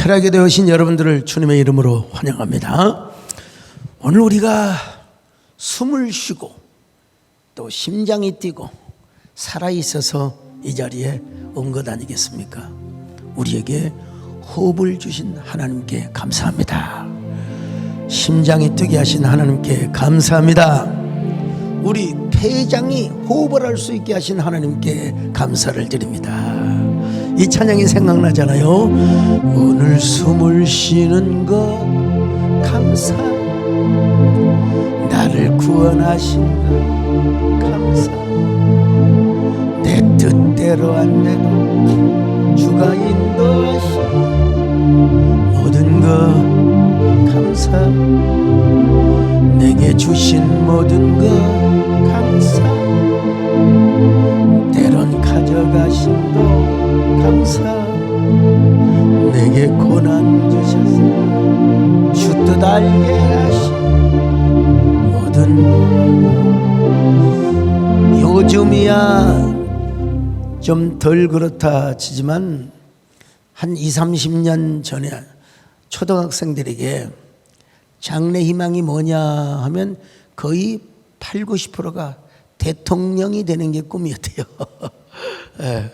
철학에 되어신 여러분들을 주님의 이름으로 환영합니다. 오늘 우리가 숨을 쉬고 또 심장이 뛰고 살아있어서 이 자리에 온 것 아니겠습니까? 우리에게 호흡을 주신 하나님께 감사합니다. 심장이 뛰게 하신 하나님께 감사합니다. 우리 폐장이 호흡을 할 수 있게 하신 하나님께 감사를 드립니다. 이 찬양이 생각나잖아요. 오늘 숨을 쉬는 것 감사, 나를 구원하신 것 감사, 내 뜻대로 안 돼도 주가 인도하신 모든 것 감사, 내게 주신 모든 것 감사, 때론 가져가심도 감사, 내게 고난 주셔서 주 뜻 알게 하신 모든 것. 요즘이야 좀 덜 그렇다 치지만 한 20, 30년 전에 초등학생들에게 장래 희망이 뭐냐 하면 거의 8, 90%가 대통령이 되는 게 꿈이었대요. 네.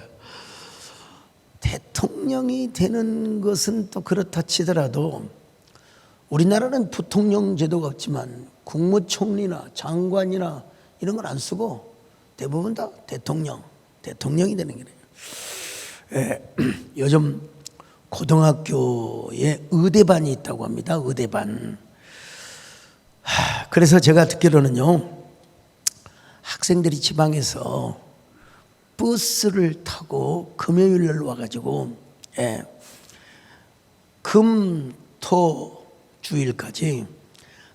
대통령이 되는 것은 또 그렇다 치더라도 우리나라는 부통령 제도가 없지만 국무총리나 장관이나 이런 걸 안 쓰고 대부분 다 대통령이 되는 거예요. 네. 요즘 고등학교에 의대반이 있다고 합니다. 의대반. 그래서 제가 듣기로는요, 학생들이 지방에서 버스를 타고 금요일 날 와가지고 금, 토, 주일까지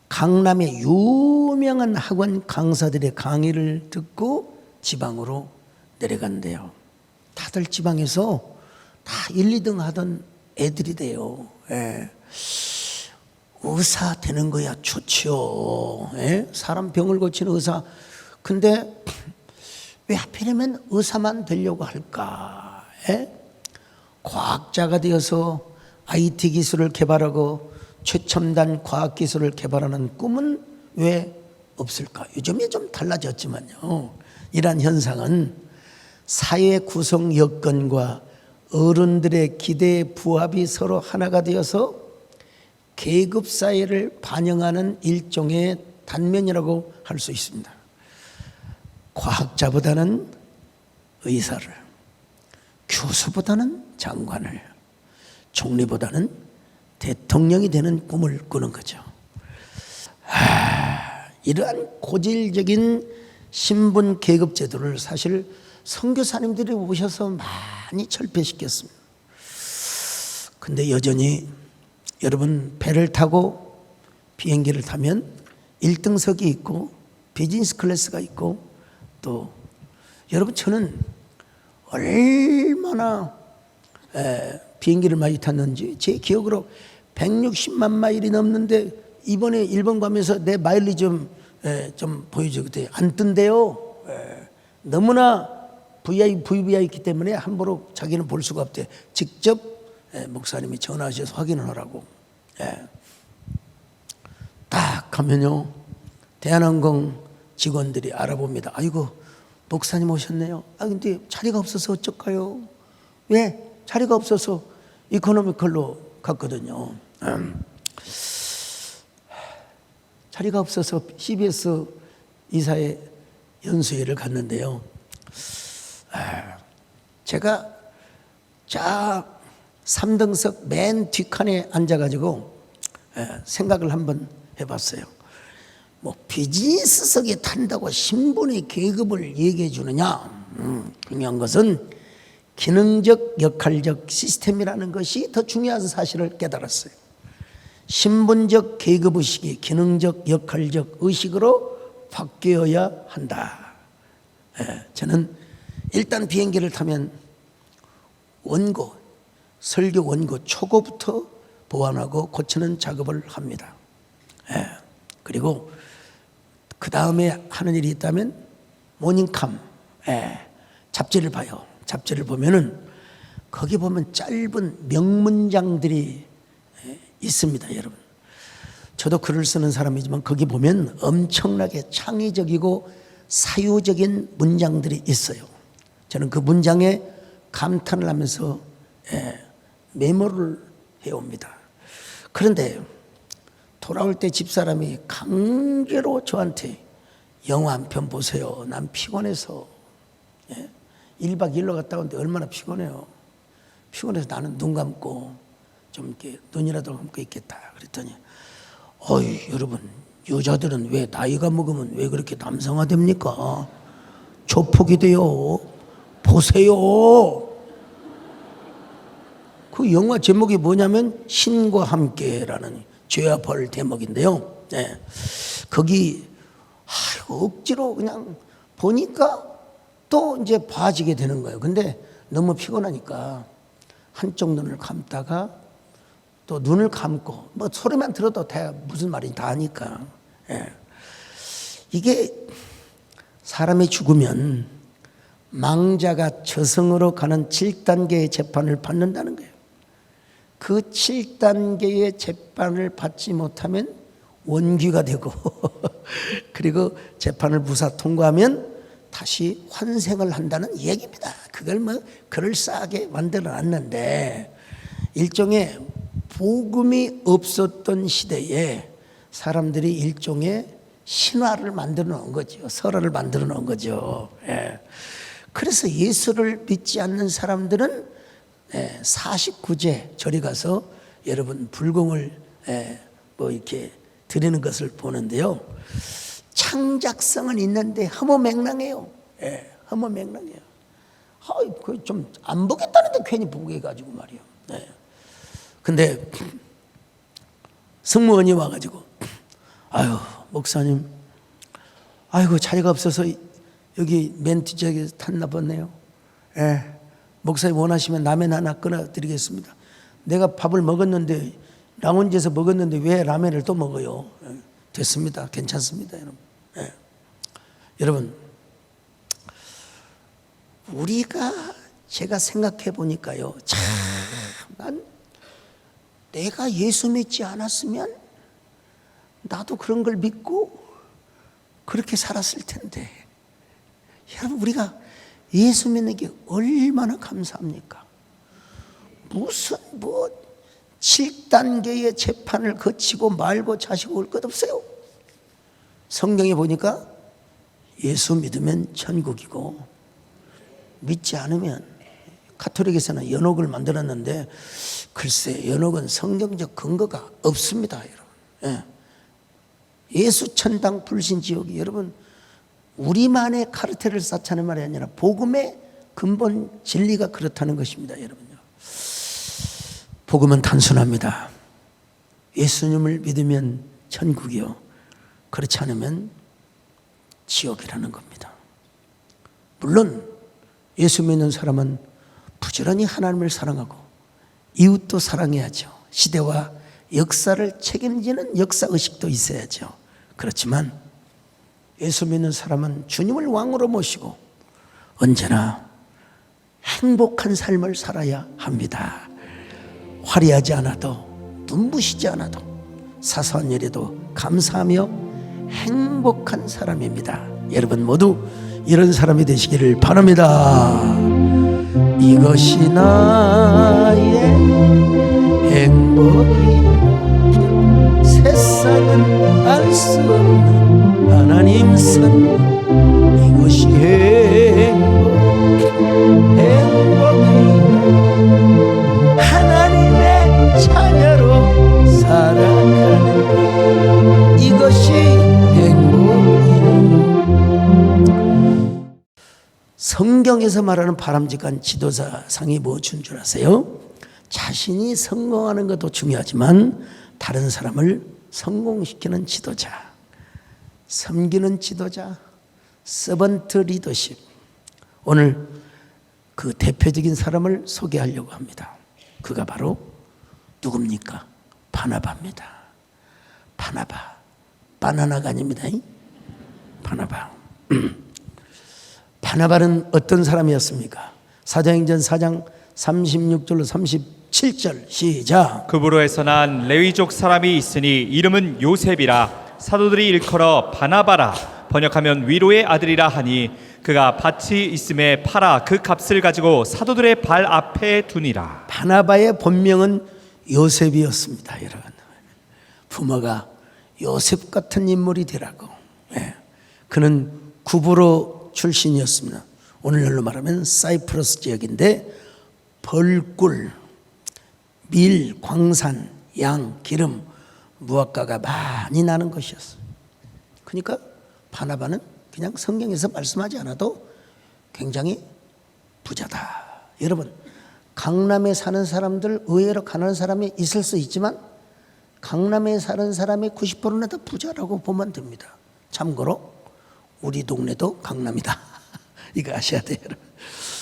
강남의 유명한 학원 강사들의 강의를 듣고 지방으로 내려간대요. 다들 지방에서 다 1, 2등 하던 애들이 돼요. 의사 되는 거야 좋죠. 사람 병을 고치는 의사. 근데 왜 하필이면 의사만 되려고 할까? 과학자가 되어서 IT 기술을 개발하고 최첨단 과학 기술을 개발하는 꿈은 왜 없을까? 요즘에 좀 달라졌지만요, 이러한 현상은 사회 구성 여건과 어른들의 기대에 부합이 서로 하나가 되어서 계급사회를 반영하는 일종의 단면이라고 할 수 있습니다. 과학자보다는 의사를, 교수보다는 장관을, 총리보다는 대통령이 되는 꿈을 꾸는 거죠. 이러한 고질적인 신분 계급 제도를 사실 선교사님들이 오셔서 많이 철폐시켰습니다. 근데 여전히 여러분 배를 타고 비행기를 타면 1등석이 있고 비즈니스 클래스가 있고 또 여러분 저는 얼마나 비행기를 많이 탔는지 제 기억으로 160만 마일이 넘는데 이번에 일본 가면서 내 마일리 좀 보여줘. 그때 안 뜬대요. 너무나 VVIP이기 때문에 함부로 자기는 볼 수가 없대. 직접 목사님이 전화하셔서 확인을 하라고. 딱 하면요, 대한항공 직원들이 알아봅니다. 아이고, 목사님 오셨네요. 근데 자리가 없어서 어쩔까요? 왜? 자리가 없어서 이코노미컬로 갔거든요. 자리가 없어서 CBS 이사회 연수회를 갔는데요. 제가 3등석 맨 뒷칸에 앉아가지고 생각을 한번 해봤어요. 뭐 비즈니스석에 탄다고 신분의 계급을 얘기해 주느냐? 중요한 것은 기능적 역할적 시스템이라는 것이 더 중요한 사실을 깨달았어요. 신분적 계급의식이 기능적 역할적 의식으로 바뀌어야 한다. 저는 일단 비행기를 타면 원고, 설교 원고 초고부터 보완하고 고치는 작업을 합니다. 그리고 그 다음에 하는 일이 있다면 모닝캄, 잡지를 봐요. 잡지를 보면은 거기 보면 짧은 명문장들이 있습니다, 여러분. 저도 글을 쓰는 사람이지만 거기 보면 엄청나게 창의적이고 사유적인 문장들이 있어요. 저는 그 문장에 감탄을 하면서 메모를 해옵니다. 그런데 돌아올 때 집사람이 강제로 저한테 영화 한 편 보세요. 난 피곤해서. 1박 2일로 갔다 오는데 얼마나 피곤해요. 피곤해서 나는 눈 감고 좀 이렇게 눈이라도 감고 있겠다. 그랬더니 어이 여러분, 여자들은 왜 나이가 먹으면 왜 그렇게 남성화됩니까? 조폭이 돼요. 보세요. 그 영화 제목이 뭐냐면 신과 함께라는 죄와 벌 대목인데요. 거기 억지로 그냥 보니까 또 이제 봐지게 되는 거예요. 근데 너무 피곤하니까 한쪽 눈을 감다가 또 눈을 감고 뭐 소리만 들어도 다 무슨 말인지 다 아니까. 이게 사람이 죽으면 망자가 저승으로 가는 7단계의 재판을 받는다는 거예요. 그 7단계의 재판을 받지 못하면 원귀가 되고 그리고 재판을 무사 통과하면 다시 환생을 한다는 얘기입니다. 그걸 뭐 그럴싸하게 만들어 놨는데 일종의 복음이 없었던 시대에 사람들이 일종의 신화를 만들어 놓은 거죠. 설화를 만들어 놓은 거죠. 그래서 예수를 믿지 않는 사람들은 49제 절에 가서 여러분 불공을 뭐 이렇게 드리는 것을 보는데요. 창작성은 있는데 허무맹랑해요. 허무맹랑해요. 좀 안 보겠다는데 괜히 보게 해가지고 말이요. 근데 승무원이 와가지고 아유 목사님, 아이고 자리가 없어서 여기 맨 뒷자리에 탔나 보네요. 목사님 원하시면 라면 하나 끊어드리겠습니다. 내가 밥을 먹었는데 라운지에서 먹었는데 왜 라면을 또 먹어요? 됐습니다. 괜찮습니다, 여러분. 여러분, 우리가 제가 생각해 보니까요, 참, 난 내가 예수 믿지 않았으면 나도 그런 걸 믿고 그렇게 살았을 텐데, 여러분, 우리가 예수 믿는 게 얼마나 감사합니까? 무슨 7단계의 재판을 거치고 말고 자시고 올 것 없어요. 성경에 보니까 예수 믿으면 천국이고 믿지 않으면, 가톨릭에서는 연옥을 만들었는데 글쎄 연옥은 성경적 근거가 없습니다, 여러분. 예수 천당 불신 지옥이 여러분 우리만의 카르텔을 쌓자는 말이 아니라 복음의 근본 진리가 그렇다는 것입니다, 여러분요. 복음은 단순합니다. 예수님을 믿으면 천국이요, 그렇지 않으면 지옥이라는 겁니다. 물론 예수 믿는 사람은 부지런히 하나님을 사랑하고 이웃도 사랑해야죠. 시대와 역사를 책임지는 역사의식도 있어야죠. 그렇지만 예수 믿는 사람은 주님을 왕으로 모시고 언제나 행복한 삶을 살아야 합니다. 화려하지 않아도 눈부시지 않아도 사소한 일에도 감사하며 행복한 사람입니다. 여러분 모두 이런 사람이 되시기를 바랍니다. 이것이 나의 행복이라 세상은 알 수 없는 하나님 선 이것이 행복이라 하나님의 자녀로 살아가는 이것이 행복이라. 성경에서 말하는 바람직한 지도자상이 무엇인 줄 아세요? 자신이 성공하는 것도 중요하지만 다른 사람을 성공시키는 지도자, 섬기는 지도자, 서번트 리더십. 오늘 그 대표적인 사람을 소개하려고 합니다. 그가 바로 누굽니까? 바나바입니다. 바나바, 바나나가 아닙니다. 바나바. 바나바는 어떤 사람이었습니까? 사도행전 4장 36절로 37절 시작. 그부로에서 난 레위족 사람이 있으니 이름은 요셉이라. 사도들이 일컬어 바나바라 번역하면 위로의 아들이라 하니 그가 밭이 있음에 팔아 그 값을 가지고 사도들의 발 앞에 두니라. 바나바의 본명은 요셉이었습니다. 여러분, 부모가 요셉 같은 인물이 되라고. 그는 구브로 출신이었습니다. 오늘날로 말하면 사이프러스 지역인데 벌꿀, 밀, 광산, 양, 기름, 무화과가 많이 나는 것이었어요. 그러니까 바나바는 그냥 성경에서 말씀하지 않아도 굉장히 부자다. 여러분, 강남에 사는 사람들 의외로 가난한 사람이 있을 수 있지만 강남에 사는 사람의 90%는 다 부자라고 보면 됩니다. 참고로 우리 동네도 강남이다. 이거 아셔야 돼요.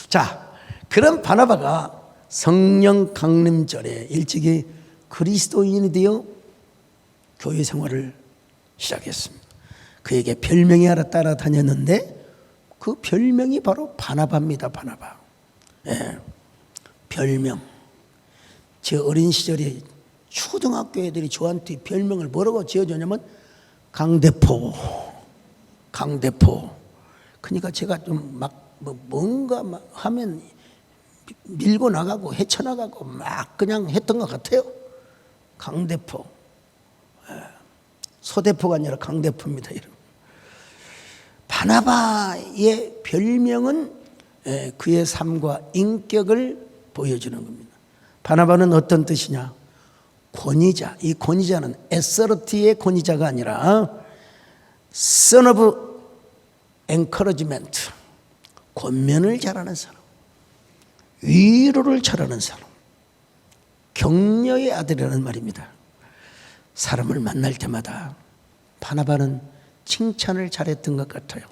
자, 그런 바나바가 성령 강림절에 일찍이 그리스도인이 되어 교회 생활을 시작했습니다. 그에게 별명이 하나 따라다녔는데 그 별명이 바로 바나바입니다. 바나바. 별명. 제 어린 시절에 초등학교 애들이 저한테 별명을 뭐라고 지어줬냐면 강대포. 그러니까 제가 좀 막 뭔가 막 하면 밀고 나가고 헤쳐나가고 막 그냥 했던 것 같아요. 강대포. 소대포가 아니라 강대포입니다. 바나바의 별명은 그의 삶과 인격을 보여주는 겁니다. 바나바는 어떤 뜻이냐? 권위자. 이 권위자는 에서러티의 권위자가 아니라 son of encouragement, 권면을 잘하는 사람, 위로를 잘하는 사람, 격려의 아들이라는 말입니다. 사람을 만날 때마다 바나바는 칭찬을 잘했던 것 같아요.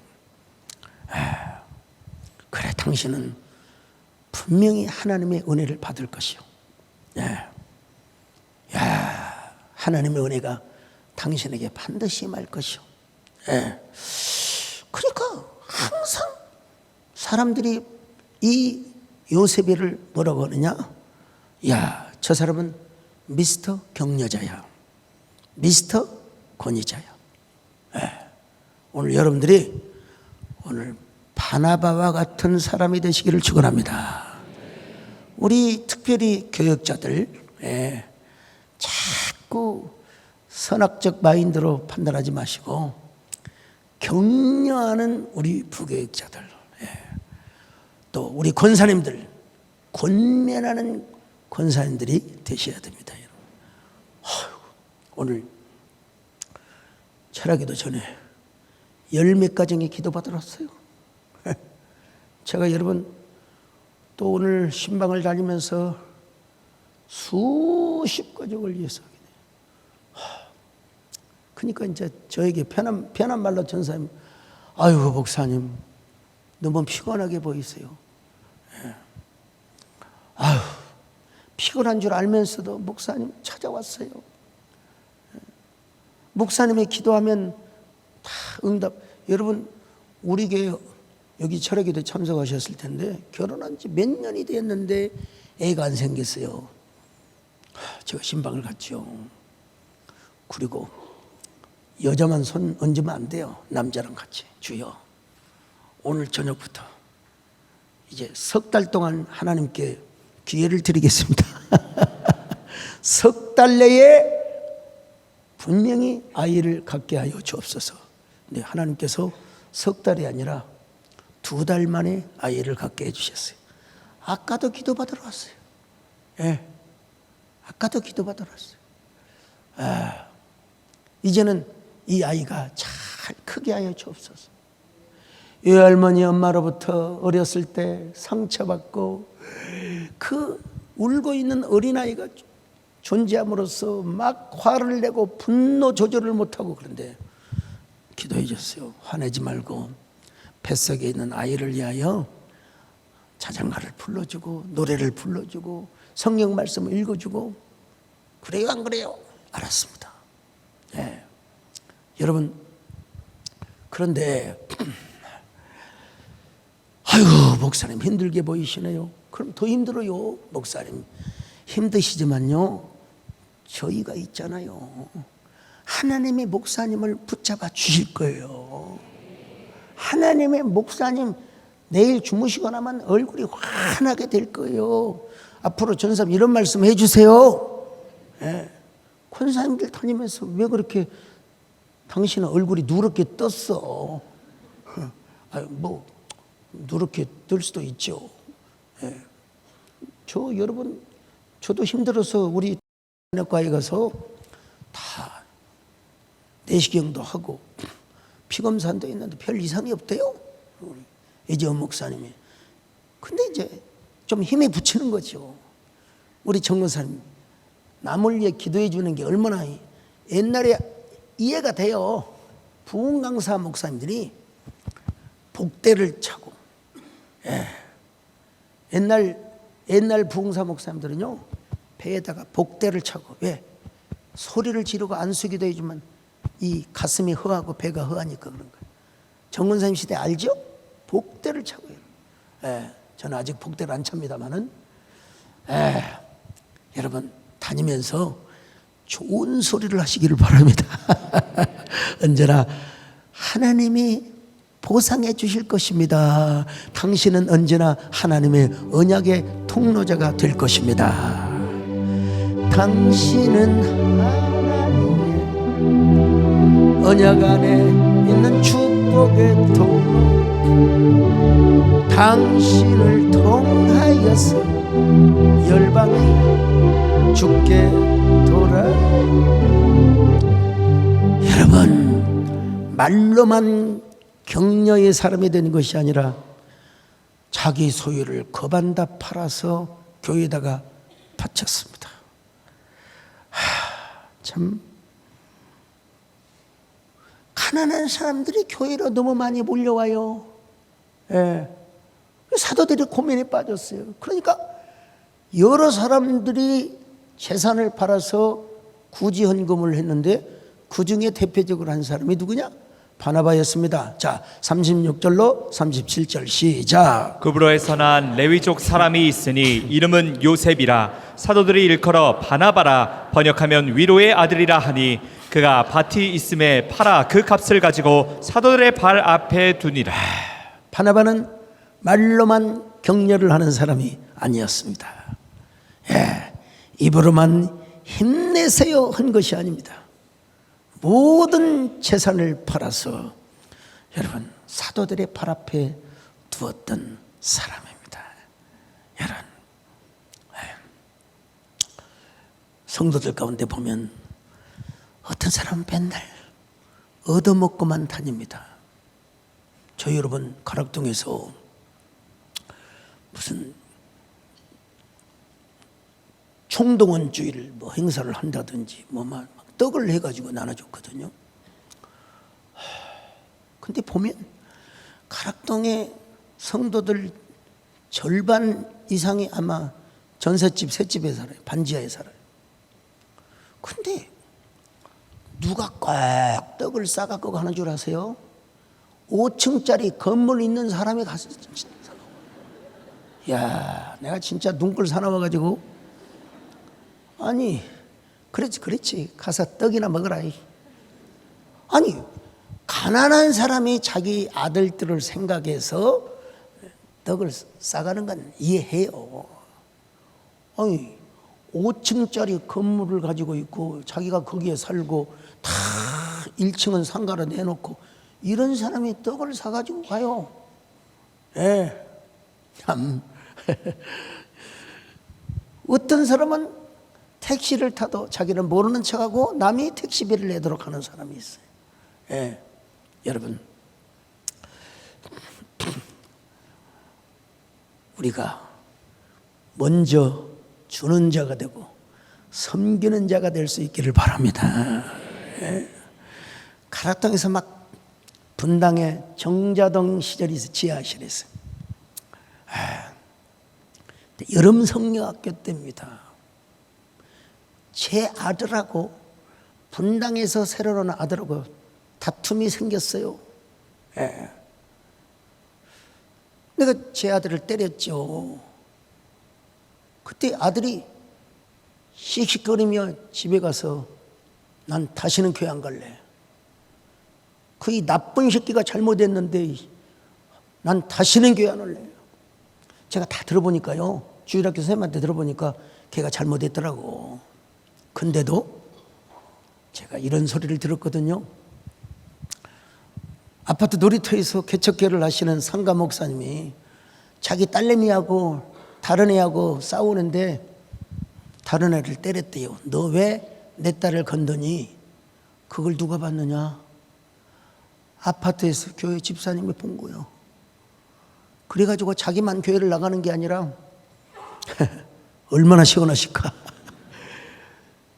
그래, 당신은 분명히 하나님의 은혜를 받을 것이요. 하나님의 은혜가 당신에게 반드시 임할 것이요. 그러니까 항상 사람들이 이 요셉이를 뭐라고 하느냐? 야, 저 사람은 미스터 격려자야, 미스터 권위자야. 오늘 여러분들이 오늘 바나바와 같은 사람이 되시기를 축원합니다. 우리 특별히 교역자들 자꾸 선악적 마인드로 판단하지 마시고 격려하는 우리 부교역자들, 또 우리 권사님들, 권면하는 권사님들이 되셔야 됩니다. 오늘 철학기도 전에 10몇 가정이 기도받으러 왔어요. 제가 여러분 또 오늘 신방을 다니면서 수십 가족을 위해서 그러니까 이제 저에게 편한 말로 전사님, 아유 목사님 너무 피곤하게 보이세요. 아유 피곤한 줄 알면서도 목사님 찾아왔어요. 목사님이 기도하면 다 응답. 여러분 우리 교회 여기 철학기도 참석하셨을 텐데 결혼한 지 몇 년이 됐는데 애가 안 생겼어요. 제가 신방을 갔죠. 그리고 여자만 손 얹으면 안 돼요. 남자랑 같이. 주여, 오늘 저녁부터 이제 석 달 동안 하나님께 기회를 드리겠습니다. 석 달 내에 분명히 아이를 갖게 하여 주옵소서. 근데 하나님께서 석 달이 아니라 2달 만에 아이를 갖게 해주셨어요. 아까도 기도받으러 왔어요. 아까도 기도받으러 왔어요. 이제는 이 아이가 잘 크게 하여 주옵소서. 외할머니 엄마로부터 어렸을 때 상처받고 그 울고 있는 어린아이가 존재함으로써 막 화를 내고 분노 조절을 못하고, 그런데 기도해 줬어요. 화내지 말고 뱃속에 있는 아이를 위하여 자장가를 불러주고 노래를 불러주고 성경 말씀을 읽어주고. 그래요 안 그래요? 알았습니다. 여러분, 그런데 아이고 목사님 힘들게 보이시네요. 그럼 더 힘들어요. 목사님 힘드시지만요, 저희가 있잖아요. 하나님의 목사님을 붙잡아 주실 거예요. 하나님의 목사님 내일 주무시거나만 얼굴이 환하게 될 거예요. 앞으로 전사님 이런 말씀 해주세요. 예. 권사님들 다니면서 왜 그렇게 당신은 얼굴이 누렇게 떴어? 뭐 누렇게 뜰 수도 있죠. 예. 여러분, 저도 힘들어서 우리 내과에 가서 다 내시경도 하고 피검사도 있는데 별 이상이 없대요. 우리 이재원 목사님이. 근데 이제 좀 힘이 붙이는 거죠. 우리 정권사님 남을 위해 기도해 주는 게 얼마나 옛날에 이해가 돼요. 부흥 강사 목사님들이 복대를 차고, 예. 옛날 부흥사 목사님들은요, 배에다가 복대를 차고, 왜? 소리를 지르고 안수기도 해주면 이 가슴이 허하고 배가 허하니까 그런 거예요. 정근사님 시대 알죠? 복대를 차고 해요. 예. 저는 아직 복대를 안 찹니다만은, 여러분 다니면서 좋은 소리를 하시기를 바랍니다. 언제나 하나님이 보상해 주실 것입니다. 당신은 언제나 하나님의 언약의 통로자가 될 것입니다. 당신은 하나님의 언약 안에 있는 축복의 통로, 당신을 통하여서 열방이 죽게 돌아. 여러분, 말로만 격려의 사람이 되는 것이 아니라 자기 소유를 거반다 팔아서 교회에다가 바쳤습니다. 참 가난한 사람들이 교회로 너무 많이 몰려와요. 예. 사도들이 고민에 빠졌어요. 그러니까 여러 사람들이 재산을 팔아서 구지헌금을 했는데 그 중에 대표적으로 한 사람이 누구냐? 바나바였습니다. 자, 36절로 37절 시작. 그브로에서 난 레위족 사람이 있으니 이름은 요셉이라. 사도들이 일컬어 바나바라, 번역하면 위로의 아들이라 하니 그가 밭이 있음에 팔아 그 값을 가지고 사도들의 발 앞에 두니라. 바나바는 말로만 격려를 하는 사람이 아니었습니다. 예, 입으로만 힘내세요 한 것이 아닙니다. 모든 재산을 팔아서 여러분 사도들의 발 앞에 두었던 사람입니다. 여러분, 성도들 가운데 보면 어떤 사람은 맨날 얻어먹고만 다닙니다. 저 여러분 가락동에서 무슨 총동원주의를 뭐 행사를 한다든지 막 떡을 해가지고 나눠줬거든요. 근데 보면 가락동의 성도들 절반 이상이 아마 전셋집, 셋집에 살아요. 반지하에 살아요. 근데 누가 꼭 떡을 싸갖고 가는 줄 아세요? 5층짜리 건물 있는 사람이 가서 야, 내가 진짜 눈꼴 사나워가지고 아니 그렇지 가서 떡이나 먹어라. 아니 가난한 사람이 자기 아들들을 생각해서 떡을 싸가는 건 이해해요. 아니 5층짜리 건물을 가지고 있고 자기가 거기에 살고 다 1층은 상가로 내놓고 이런 사람이 떡을 사가지고 가요. 예, 참 어떤 사람은 택시를 타도 자기는 모르는 척하고 남이 택시비를 내도록 하는 사람이 있어요. 예, 여러분 우리가 먼저 주는 자가 되고 섬기는 자가 될 수 있기를 바랍니다. 예. 가락동에서 막 분당에 정자동 시절이 있어요. 지하실에서 여름 성령학교 때입니다. 제 아들하고 분당에서 새로 온 아들하고 다툼이 생겼어요. 예. 내가 제 아들을 때렸죠. 그때 아들이 씩씩거리며 집에 가서 난 다시는 교회 안 갈래. 그 이 나쁜 새끼가 잘못했는데 난 다시는 교회 안 올래. 제가 다 들어보니까요, 주일학교 선생님한테 들어보니까 걔가 잘못했더라고. 근데도 제가 이런 소리를 들었거든요. 아파트 놀이터에서 개척교회를 하시는 상가 목사님이 자기 딸내미하고 다른 애하고 싸우는데 다른 애를 때렸대요. 너 왜 내 딸을 건드니? 그걸 누가 봤느냐? 아파트에서 교회 집사님이 본 거예요. 그래가지고 자기만 교회를 나가는 게 아니라 얼마나 시원하실까?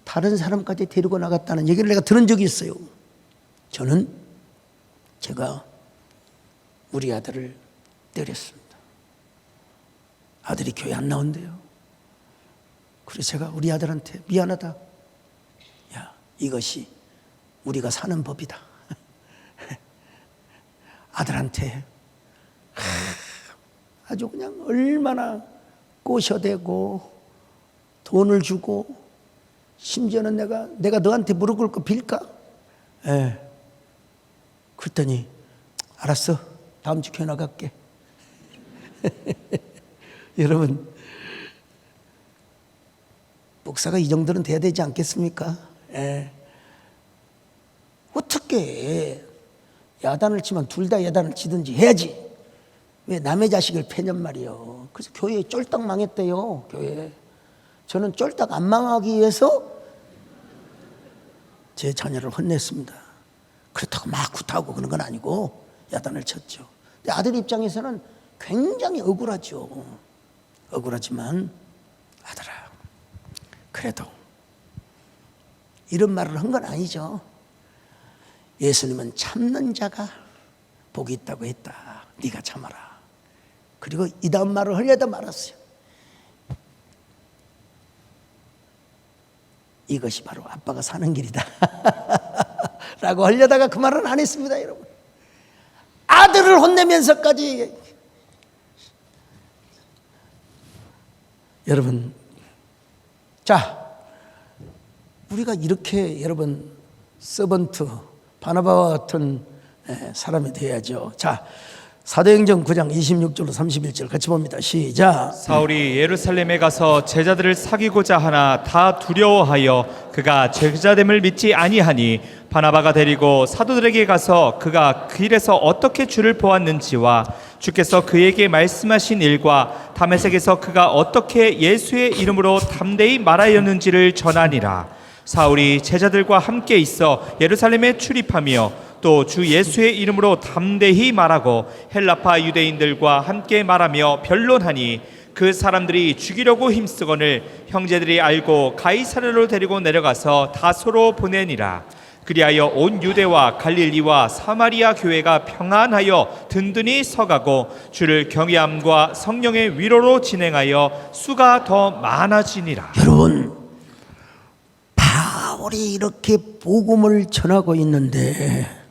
다른 사람까지 데리고 나갔다는 얘기를 내가 들은 적이 있어요. 제가 우리 아들을 때렸습니다. 아들이 교회 안 나온대요. 그래서 제가 우리 아들한테 미안하다. 야, 이것이 우리가 사는 법이다. 아들한테 아주 그냥 얼마나 꼬셔대고 돈을 주고, 심지어는 내가 너한테 무릎 꿇고 빌까? 예. 그랬더니 알았어, 다음 주 교회 나갈게. 여러분, 목사가 이 정도는 돼야 되지 않겠습니까? 예. 어떻게 야단을 치면 둘 다 야단을 치든지 해야지. 왜 남의 자식을 패냔 말이요. 그래서 교회 쫄딱 망했대요. 교회. 저는 쫄딱 안 망하기 위해서 제 자녀를 혼냈습니다. 그렇다고 막 구타하고 그런 건 아니고 야단을 쳤죠. 근데 아들 입장에서는 굉장히 억울하죠. 억울하지만 아들아, 그래도 이런 말을 한 건 아니죠. 예수님은 참는 자가 복이 있다고 했다. 네가 참아라. 그리고 이 다음 말을 하려다 말았어요. 이것이 바로 아빠가 사는 길이다. 라고 하려다가 그 말은 안 했습니다, 여러분. 아들을 혼내면서까지. 여러분, 자, 우리가 이렇게 여러분 서번트 바나바와 같은 사람이 되어야죠. 자, 사도행전 9장 26절로 31절 같이 봅니다. 시작. 사울이 예루살렘에 가서 제자들을 사귀고자 하나 다 두려워하여 그가 제자됨을 믿지 아니하니 바나바가 데리고 사도들에게 가서 그가 길에서 어떻게 주를 보았는지와 주께서 그에게 말씀하신 일과 다메섹에서 그가 어떻게 예수의 이름으로 담대히 말하였는지를 전하니라. 사울이 제자들과 함께 있어 예루살렘에 출입하며 또 주 예수의 이름으로 담대히 말하고 헬라파 유대인들과 함께 말하며 변론하니 그 사람들이 죽이려고 힘쓰거늘 형제들이 알고 가이사랴로 데리고 내려가서 다소로 보내니라. 그리하여 온 유대와 갈릴리와 사마리아 교회가 평안하여 든든히 서가고 주를 경외함과 성령의 위로로 진행하여 수가 더 많아지니라. 여러분, 바울이 이렇게 복음을 전하고 있는데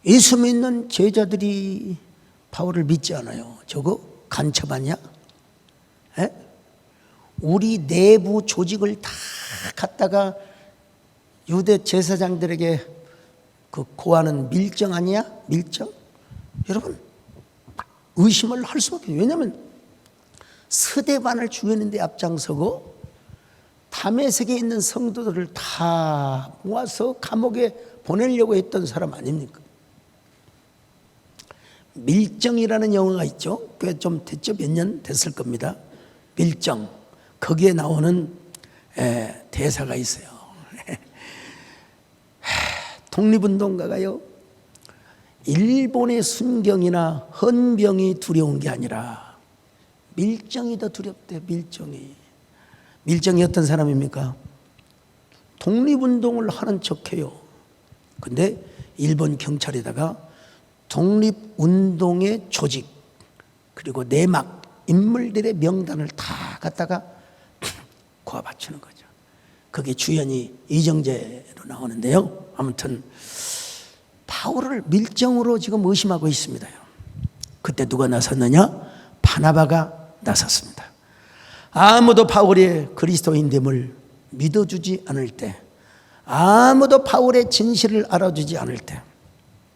예수 믿는 제자들이 바울을 믿지 않아요. 저거 간첩하냐? 에? 우리 내부 조직을 다 갖다가 유대 제사장들에게 그 고하는 밀정 아니야? 밀정? 여러분, 의심을 할 수밖에 없어요. 왜냐하면 스데반을 죽였는데 앞장서고 다메섹에 있는 성도들을 다 모아서 감옥에 보내려고 했던 사람 아닙니까? 밀정이라는 영화가 있죠. 꽤 좀 됐죠. 몇 년 됐을 겁니다. 밀정. 거기에 나오는 대사가 있어요. 독립운동가가요, 일본의 순경이나 헌병이 두려운 게 아니라 밀정이 더 두렵대요. 밀정이. 밀정이 어떤 사람입니까? 독립운동을 하는 척해요. 근데 일본 경찰에다가 독립운동의 조직 그리고 내막 인물들의 명단을 다 갖다가 고아 바치는 거죠. 그게 주연이 이정재로 나오는데요. 아무튼 바울을 밀정으로 지금 의심하고 있습니다. 그때 누가 나섰느냐? 바나바가 나섰습니다. 아무도 바울의 그리스도인됨을 믿어주지 않을 때, 아무도 바울의 진실을 알아주지 않을 때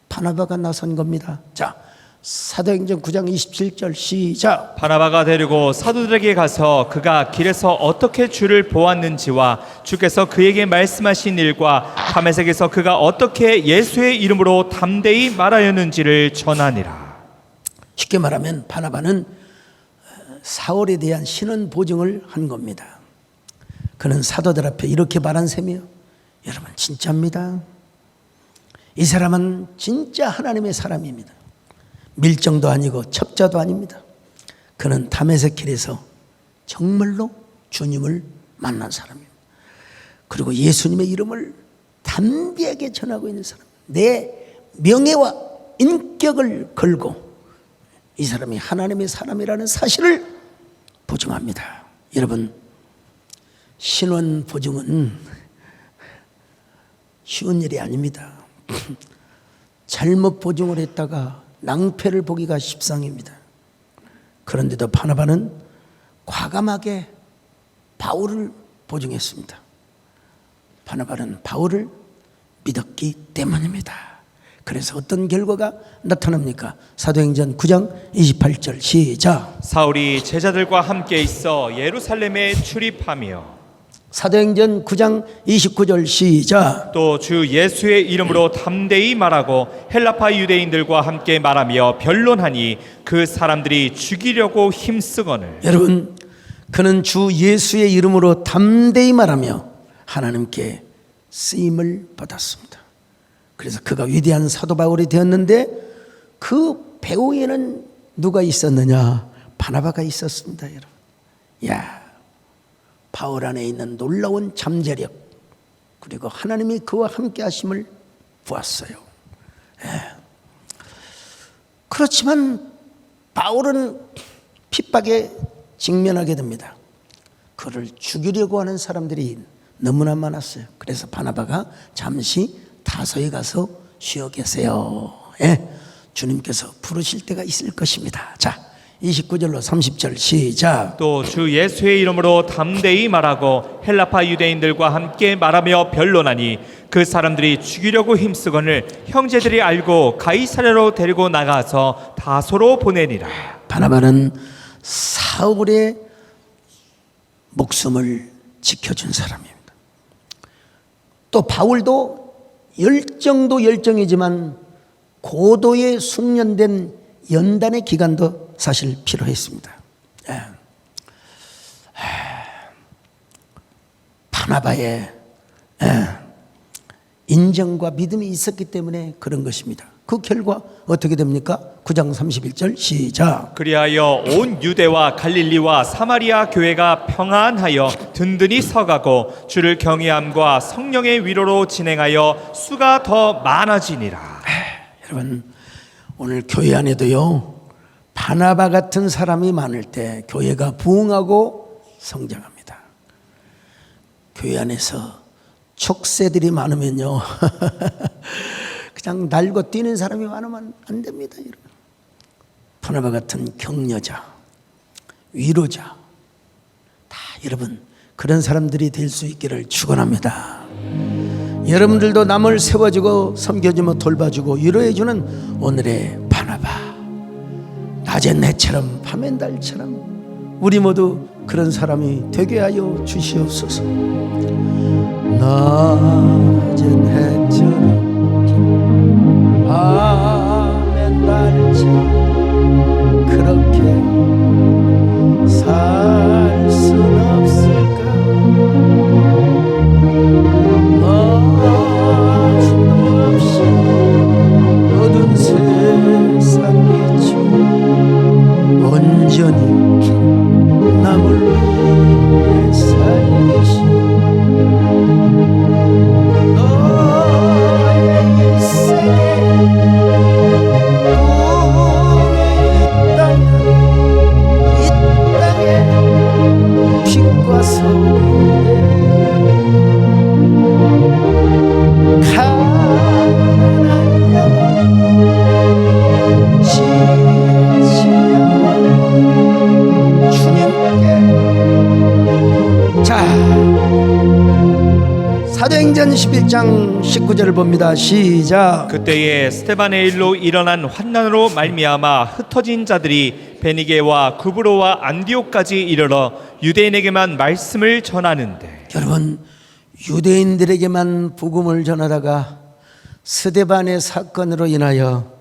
바나바가 나선 겁니다. 자, 사도행전 9장 27절 시작. 바나바가 데리고 사도들에게 가서 그가 길에서 어떻게 주를 보았는지와 주께서 그에게 말씀하신 일과 다메섹에서 그가 어떻게 예수의 이름으로 담대히 말하였는지를 전하니라. 쉽게 말하면 바나바는 사울에 대한 신원 보증을 한 겁니다. 그는 사도들 앞에 이렇게 말한 셈이요, 여러분 진짜입니다. 이 사람은 진짜 하나님의 사람입니다. 밀정도 아니고 첩자도 아닙니다. 그는 다메섹 길에서 정말로 주님을 만난 사람입니다. 그리고 예수님의 이름을 담대하게 전하고 있는 사람, 내 명예와 인격을 걸고 이 사람이 하나님의 사람이라는 사실을 보증합니다. 여러분, 신원 보증은 쉬운 일이 아닙니다. 잘못 보증을 했다가 낭패를 보기가 십상입니다. 그런데도 바나바는 과감하게 바울을 보증했습니다. 바나바는 바울을 믿었기 때문입니다. 그래서 어떤 결과가 나타납니까? 사도행전 9장 28절 시작. 사울이 제자들과 함께 있어 예루살렘에 출입하며 사도행전 9장 29절 시작. 또 주 예수의 이름으로 담대히 말하고 헬라파 유대인들과 함께 말하며 변론하니 그 사람들이 죽이려고 힘쓰거늘. 여러분, 그는 주 예수의 이름으로 담대히 말하며 하나님께 쓰임을 받았습니다. 그래서 그가 위대한 사도 바울이 되었는데 그 배후에는 누가 있었느냐? 바나바가 있었습니다, 여러분. 야, 바울 안에 있는 놀라운 잠재력, 그리고 하나님이 그와 함께 하심을 보았어요. 그렇지만 바울은 핍박에 직면하게 됩니다. 그를 죽이려고 하는 사람들이 너무나 많았어요. 그래서 바나바가 잠시 다소에 가서 쉬어 계세요. 주님께서 부르실 때가 있을 것입니다. 자, 29절로 30절 시작. 또 주 예수의 이름으로 담대히 말하고 헬라파 유대인들과 함께 말하며 변론하니 그 사람들이 죽이려고 힘쓰거늘 형제들이 알고 가이사랴로 데리고 나가서 다소로 보내니라. 바나바는 사울의 목숨을 지켜준 사람입니다. 또 바울도 열정도 열정이지만 고도의 숙련된 연단의 기간도 사실 필요했습니다. 바나바의 인정과 믿음이 있었기 때문에 그런 것입니다. 그 결과 어떻게 됩니까? 9장 31절 시작. 그리하여 온 유대와 갈릴리와 사마리아 교회가 평안하여 든든히 서가고 주를 경외함과 성령의 위로로 진행하여 수가 더 많아지니라. 여러분, 오늘 교회 안에도요, 바나바 같은 사람이 많을 때 교회가 부흥하고 성장합니다. 교회 안에서 촉새들이 많으면요 그냥 날고 뛰는 사람이 많으면 안 됩니다. 여러분, 바나바 같은 격려자, 위로자, 다 여러분 그런 사람들이 될 수 있기를 축원합니다. 여러분들도 남을 세워주고 섬겨주고 돌봐주고 위로해주는 오늘의 바나바, 낮엔 해처럼 밤엔 달처럼 우리 모두 그런 사람이 되게 하여 주시옵소서. 낮엔 해처럼 밤엔 달처럼 그렇게 살 순 없을까? 없이 어두운 세상 빛이 온전히 남을 위해 살리시 너의 일생에 꿈이 있다면 이 땅에 사도행전 11장 19절을 봅니다. 시작. 그때에 스데반의 일로 일어난 환난으로 말미암아 흩어진 자들이 베니게와 구브로와 안디옥까지 이르러 유대인에게만 말씀을 전하는데, 여러분, 유대인들에게만 복음을 전하다가 스데반의 사건으로 인하여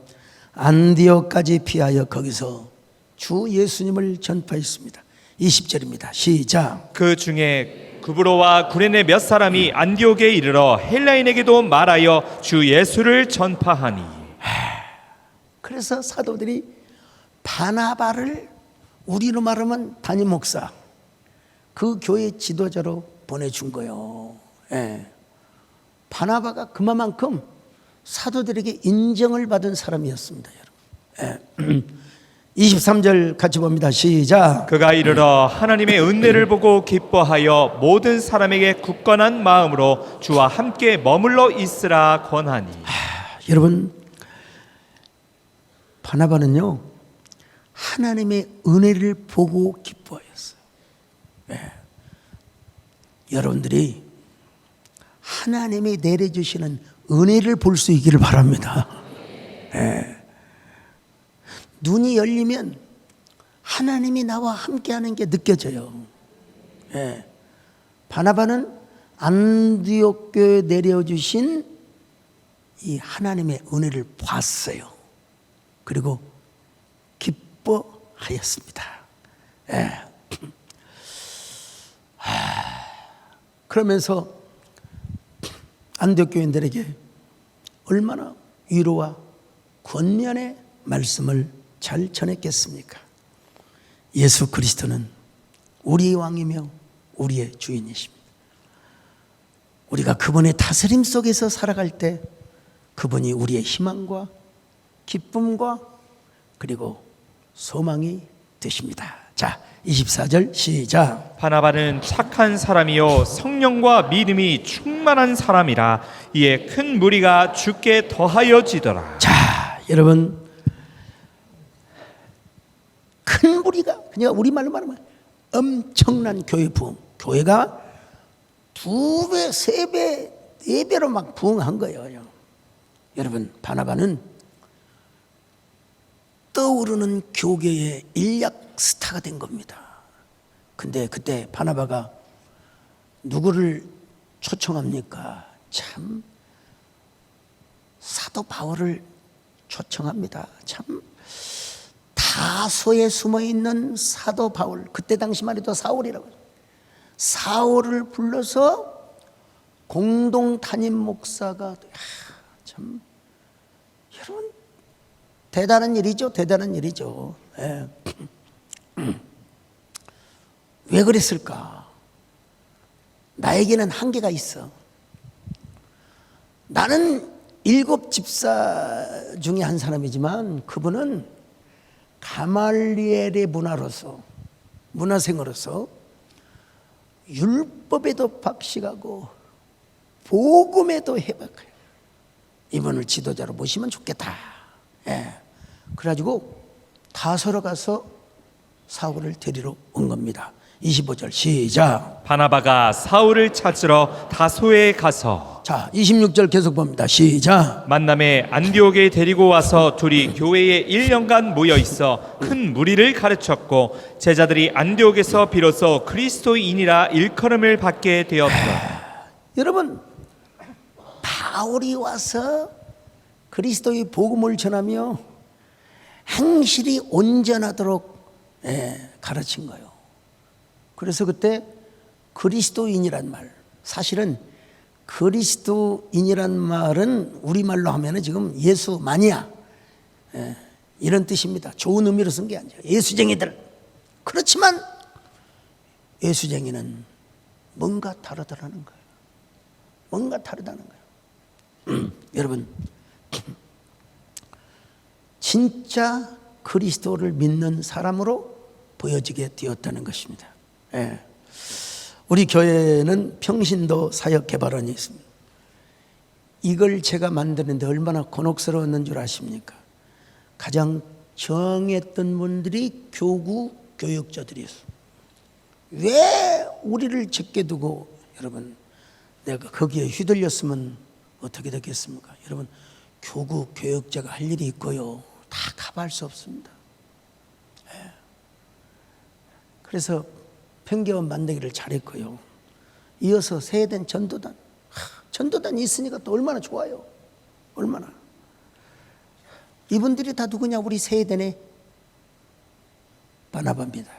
안디옥까지 피하여 거기서 주 예수님을 전파했습니다. 20절입니다. 시작. 그 중에 구브로와 구레네 몇 사람이 안디옥에 이르러 헬라인에게도 말하여 주 예수를 전파하니. 그래서 사도들이 바나바를 우리로 말하면 담임 목사, 그 교회 지도자로 보내준 거예요. 예. 바나바가 그만큼 사도들에게 인정을 받은 사람이었습니다, 여러분. 예. 23절 같이 봅니다. 시작. 그가 이르러 하나님의 은혜를 보고 기뻐하여 모든 사람에게 굳건한 마음으로 주와 함께 머물러 있으라 권하니. 여러분, 바나바는요 하나님의 은혜를 보고 기뻐하였어요. 예. 여러분들이 하나님이 내려주시는 은혜를 볼 수 있기를 바랍니다. 예. 눈이 열리면 하나님이 나와 함께하는 게 느껴져요. 예. 바나바는 안디옥 교회에 내려주신 이 하나님의 은혜를 봤어요. 그리고 기뻐하였습니다. 예. 그러면서 안디옥 교인들에게 얼마나 위로와 권면의 말씀을 잘 전했겠습니까? 예수 그리스도는 우리의 왕이며 우리의 주인이십니다. 우리가 그분의 다스림 속에서 살아갈 때 그분이 우리의 희망과 기쁨과 그리고 소망이 되십니다. 자, 24절 시작. 바나바는 착한 사람이요 성령과 믿음이 충만한 사람이라 이에 큰 무리가 주께 더하여지더라. 자, 여러분, 큰 무리가, 그냥 우리말로 말하면 엄청난 교회 부흥, 교회가 2배, 3배, 4배로 막 부흥한 거예요. 여러분, 바나바는 떠오르는 교계의 인력 스타가 된 겁니다. 근데 그때 바나바가 누구를 초청합니까? 참 사도 바울을 초청합니다. 참 다소에 숨어있는 사도 바울, 그때 당시만 해도 사울이라고, 사울을 불러서 공동 담임 목사가, 참 여러분 대단한 일이죠. 대단한 일이죠. 예. 왜 그랬을까? 나에게는 한계가 있어. 나는 7 집사 중에 한 사람이지만 그분은 가말리엘의 문화생으로서 율법에도 박식하고 복음에도 해박해요. 이분을 지도자로 모시면 좋겠다. 예. 그래가지고 다소로 가서 사울을 데리러 온 겁니다. 25절 시작. 바나바가 사울을 찾으러 다소에 가서, 자, 26절 계속 봅니다. 시작. 만남에 안디옥에 데리고 와서 둘이 교회에 1년간 모여 있어 큰 무리를 가르쳤고 제자들이 안디옥에서 비로소 그리스도인이라 일컬음을 받게 되었다. 여러분, 바울이 와서 그리스도의 복음을 전하며 행실이 온전하도록 가르친 거예요. 그래서 그때 그리스도인이란 말, 사실은 그리스도인이란 말은 우리말로 하면 지금 예수 마니아, 이런 뜻입니다. 좋은 의미로 쓴 게 아니죠. 예수쟁이들. 그렇지만 예수쟁이는 뭔가 다르다는 거예요. 뭔가 다르다는 거예요. 여러분, 진짜 그리스도를 믿는 사람으로 보여지게 되었다는 것입니다. 예. 우리 교회는 평신도 사역개발원이 있습니다. 이걸 제가 만드는데 얼마나 곤혹스러웠는 줄 아십니까? 가장 정했던 분들이 교구 교역자들이었어요. 왜 우리를 적게 두고, 여러분, 내가 거기에 휘둘렸으면 어떻게 됐겠습니까? 여러분, 교구 교역자가 할 일이 있고요, 다 가봐할 수 없습니다. 그래서 평교원 만들기를 잘했고요. 이어서 세대된 전도단, 전도단이 있으니까 또 얼마나 좋아요. 얼마나. 이분들이 다 누구냐? 우리 세대의 바나바입니다.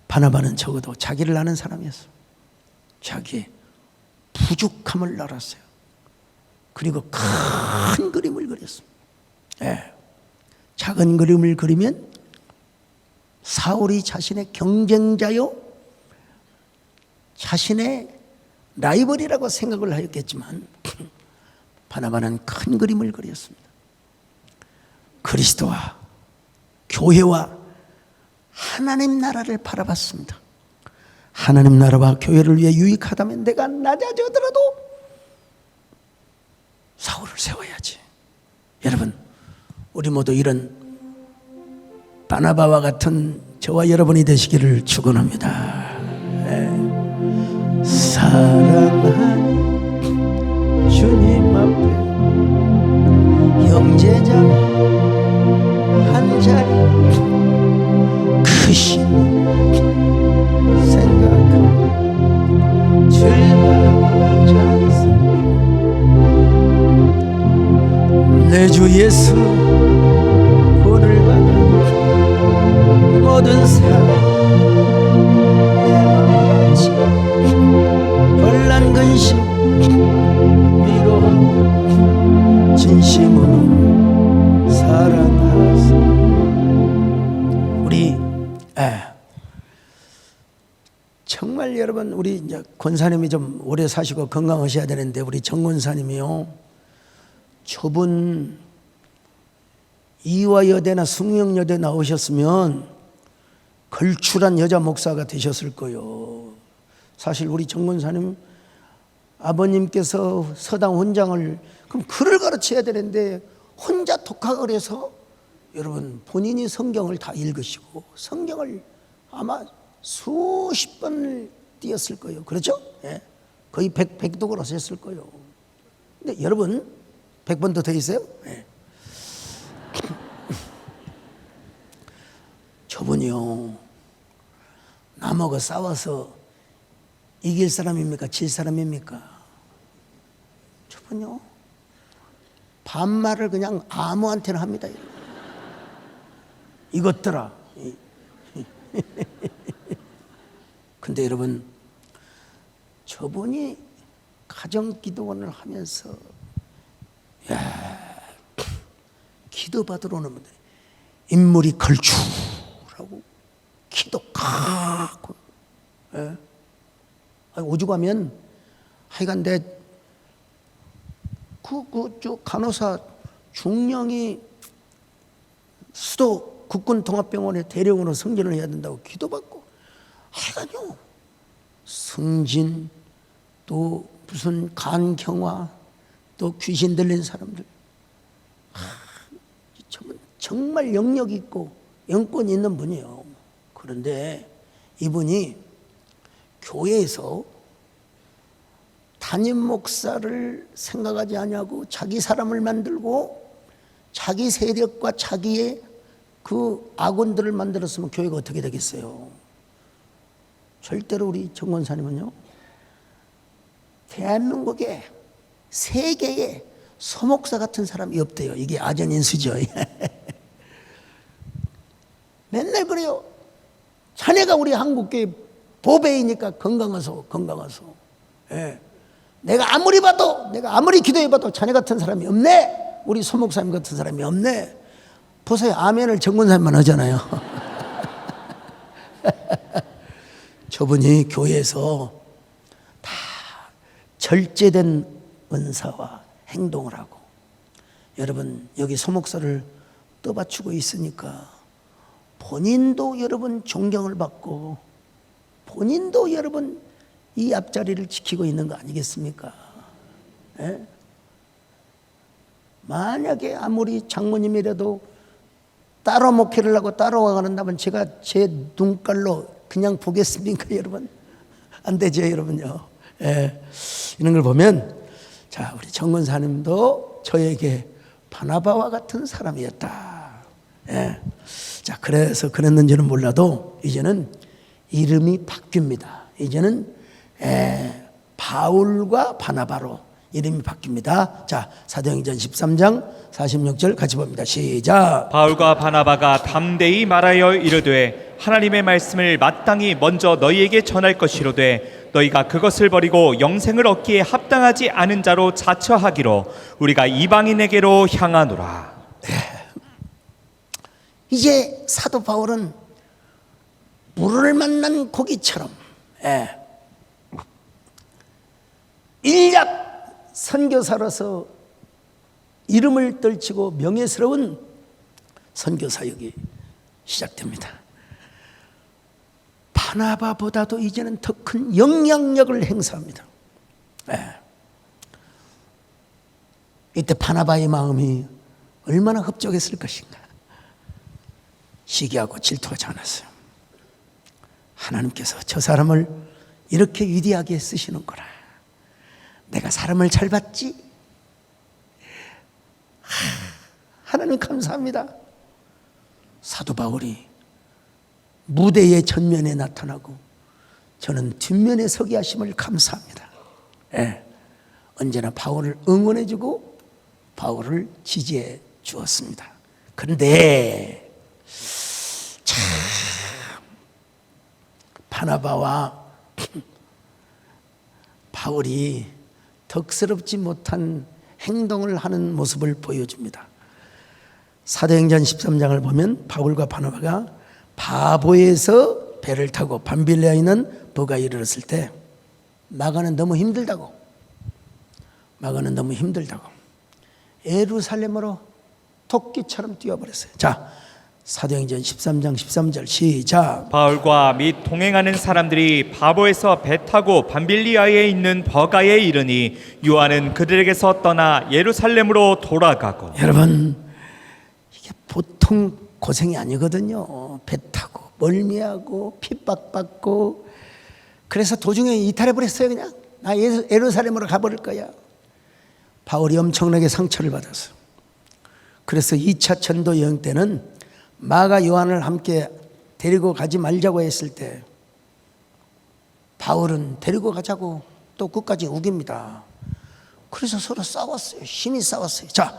바나바는 적어도 자기를 아는 사람이었어. 자기의 부족함을 알았어요. 그리고 큰 그림을 그렸습니다. 작은 그림을 그리면 사울이 자신의 경쟁자요, 자신의 라이벌이라고 생각을 하였겠지만 바나바는 큰 그림을 그렸습니다. 그리스도와 교회와 하나님 나라를 바라봤습니다. 하나님 나라와 교회를 위해 유익하다면 내가 낮아지더라도 사울을 세워야지. 여러분, 우리 모두 이런 바나바와 같은 저와 여러분이 되시기를 축원합니다. 사랑하는 주님 앞에 형제자매 한 자리 크신 생각하며 즐거워하지 않습니다. 내 주 예수 본을 받아 모든 사람 내 맘같이 혼란 근심 위로하고 진심으로 사랑하사. 우리 정말 여러분, 우리 이제 권사님이 좀 오래 사시고 건강하셔야 되는데, 우리 정 권사님이요, 저분 이화여대나 숙명여대 나오셨으면 걸출한 여자 목사가 되셨을 거예요. 사실 우리 정 권사님 아버님께서 서당 혼장을, 그럼 글을 가르쳐야 되는데 혼자 독학을 해서, 여러분, 본인이 성경을 다 읽으시고 성경을 아마 수십 번을 띄었을 거예요. 그렇죠? 예. 거의 100독을 하셨을 거예요. 근데 여러분, 100번도 더 있어요? 예. 저분이요, 남하고 싸워서 이길 사람입니까? 질 사람입니까? 저분요, 반말을 그냥 아무한테나 합니다. 이것들아. 근데 여러분, 저분이 가정기도원을 하면서 기도받으러 오는 분들이 인물이 걸출하고 기도 가고, 오죽하면 하여간 저 간호사 중령이 수도 국군통합병원에 대령으로 승진을 해야 된다고 기도받고, 하여간요, 승진, 또 무슨 간경화, 또 귀신 들린 사람들, 정말 영역 있고 영권 있는 분이에요. 그런데 이분이 교회에서 담임 목사를 생각하지 않냐고 자기 사람을 만들고 자기 세력과 자기의 그 악원들을 만들었으면 교회가 어떻게 되겠어요? 절대로 우리 정 권사님은요, 대한민국에 세계에 서목사 같은 사람이 없대요. 이게 아전인수죠. 맨날 그래요. 자네가 우리 한국교회 보배이니까 건강하소. 예. 내가 아무리 봐도, 내가 아무리 기도해봐도 자네 같은 사람이 없네. 우리 서목사님 같은 사람이 없네. 보세요. 아멘을 정 권사님만 하잖아요. 저분이 교회에서 다 절제된 은사와 행동을 하고, 여러분, 여기 서목사를 떠받치고 있으니까 본인도 여러분 존경을 받고, 본인도 여러분 이 앞자리를 지키고 있는 거 아니겠습니까? 예? 만약에 아무리 장모님이라도 따로 목회를 하고 따라와 가는다면 제가 제 눈깔로 그냥 보겠습니까, 여러분? 안 되죠, 여러분요. 이런 걸 보면 자, 우리 정건사님도 저에게 바나바와 같은 사람이었다. 자, 그래서 그랬는지는 몰라도 이제는 이름이 바뀝니다. 이제는 바울과 바나바로 이름이 바뀝니다. 자, 사도행전 13장 46절 같이 봅니다. 시작. 바울과 바나바가 담대히 말하여 이르되 하나님의 말씀을 마땅히 먼저 너희에게 전할 것이로되 너희가 그것을 버리고 영생을 얻기에 합당하지 않은 자로 자처하기로 우리가 이방인에게로 향하노라. 이제 사도 바울은 물을 만난 고기처럼 일약 선교사로서 이름을 떨치고 명예스러운 선교 사역이 시작됩니다. 바나바보다도 이제는 더 큰 영향력을 행사합니다. 이때 바나바의 마음이 얼마나 흡족했을 것인가. 시기하고 질투하지 않았어요. 하나님께서 저 사람을 이렇게 위대하게 쓰시는구나. 내가 사람을 잘 봤지? 하나님 감사합니다. 사도 바울이 무대의 전면에 나타나고 저는 뒷면에 서게 하심을 감사합니다. 언제나 바울을 응원해주고 바울을 지지해 주었습니다. 그런데 참 바나바와 바울이 덕스럽지 못한 행동을 하는 모습을 보여줍니다. 사도행전 13장을 보면 바울과 바나바가 바보에서 배를 타고 밤빌레아에 있는 버가에 이르렀을 때 마가는 너무 힘들다고 예루살렘으로 토끼처럼 뛰어버렸어요. 자, 사도행전 13장 13절 시작. 바울과 및 동행하는 사람들이 바보에서 배 타고 밤빌리아에 있는 버가에 이르니 요한은 그들에게서 떠나 예루살렘으로 돌아가고. 여러분, 이게 보통 고생이 아니거든요. 배 타고 멀미하고 핍박받고. 그래서 도중에 이탈해버렸어요. 그냥 나 예루살렘으로 가버릴 거야. 바울이 엄청나게 상처를 받았어요. 그래서 2차 전도 여행 때는 마가 요한을 함께 데리고 가지 말자고 했을 때 바울은 데리고 가자고 또 끝까지 우깁니다. 그래서 서로 싸웠어요. 심히 싸웠어요. 자,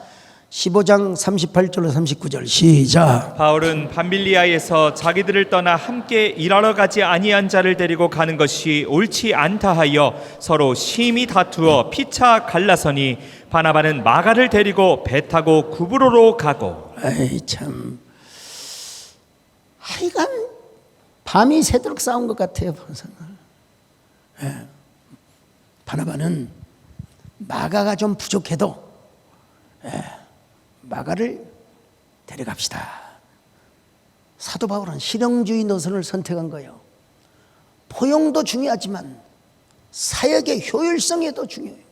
15장 38절로 39절 시작. 바울은 밤빌리아에서 자기들을 떠나 함께 일하러 가지 아니한 자를 데리고 가는 것이 옳지 않다 하여 서로 심히 다투어 피차 갈라서니 바나바는 마가를 데리고 배 타고 구브로로 가고. 아이 참, 하여간 밤이 새도록 싸운 것 같아요. 바나바는 마가가 좀 부족해도 마가를 데려갑시다. 사도 바울은 실용주의 노선을 선택한 거예요. 포용도 중요하지만 사역의 효율성에도 중요해요.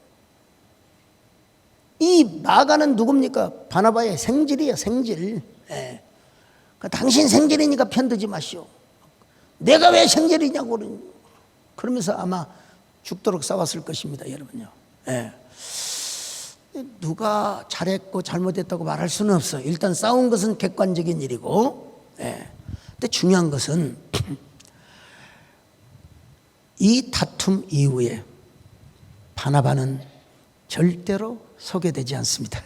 이 마가는 누굽니까? 바나바의 생질이에요. 생질. 당신 생질이니까 편들지 마시오. 내가 왜 생질이냐고 그러면서 아마 죽도록 싸웠을 것입니다. 여러분요. 누가 잘했고 잘못했다고 말할 수는 없어요. 일단 싸운 것은 객관적인 일이고, 근데 중요한 것은 이 다툼 이후에 바나바는 절대로 소개되지 않습니다.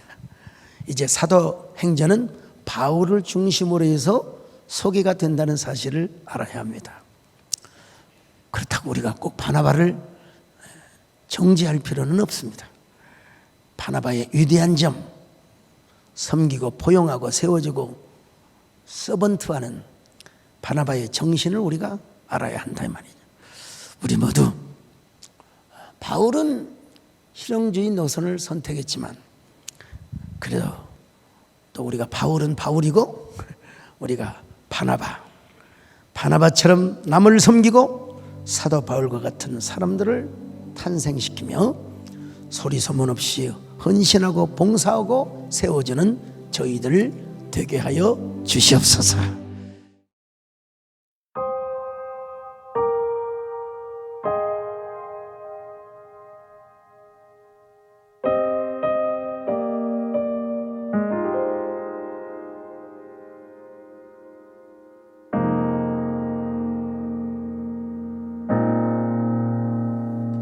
이제 사도행전은 바울을 중심으로 해서 소개가 된다는 사실을 알아야 합니다. 그렇다고 우리가 꼭 바나바를 정죄할 필요는 없습니다. 바나바의 위대한 점, 섬기고 포용하고 세워주고 서번트하는 바나바의 정신을 우리가 알아야 한다 이 말이죠. 우리 모두 바울은 실용주의 노선을 선택했지만 그래도 또 우리가 바울은 바울이고 우리가 바나바처럼 남을 섬기고 사도 바울과 같은 사람들을 탄생시키며 소리 소문 없이 헌신하고 봉사하고 세워주는 저희들 되게 하여 주시옵소서.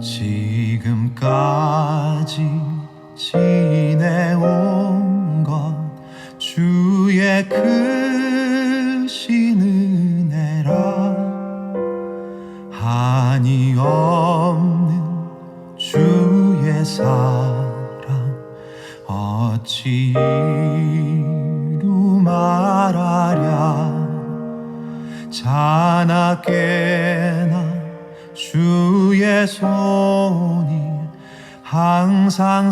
지금까지 지내온 것 주의 크신 은혜라. 한이 없는 주의 사랑 어찌 이루 말하랴. 자나깨나 주의 손이 항상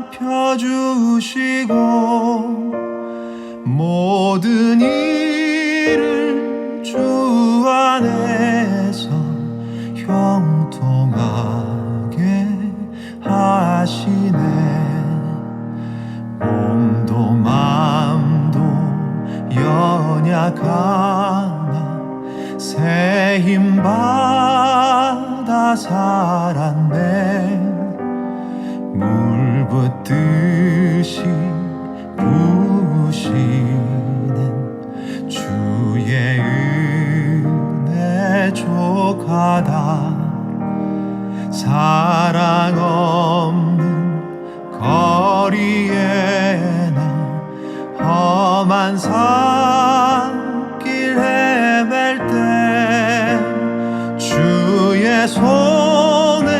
살펴주시고 모든 일을 주 안에서 형통하게 하시네. 몸도 맘도 연약하나 새 힘 받아 살았네. 물 붓듯이 부으시는 주의 은혜 족하다. 사랑 없는 거리에나 험한 산길 헤맬 때 주의 손을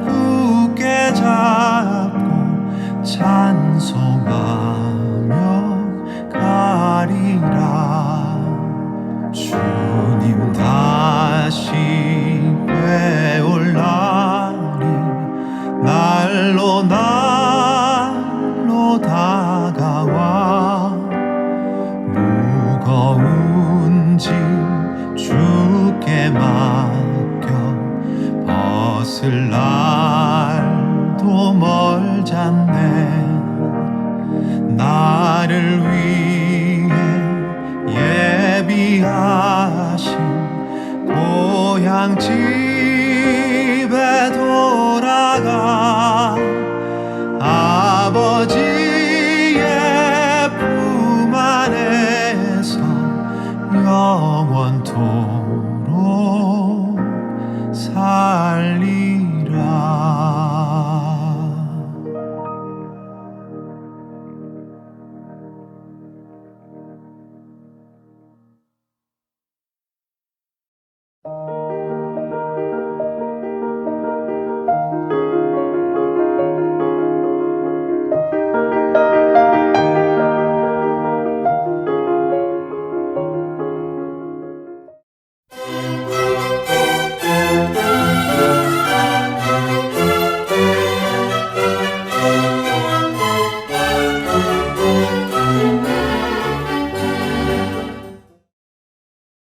굳게 잡고 찬송하며 가리라. 주님 다시 뵈올 날이 날로 날로 다가와. 무거운 짐 주께 맡겨 벗을 날도 멀잖네. 나를 위해 예비하신 고향 집에 돌아가 아버지의 품 안에서 영원토록 살리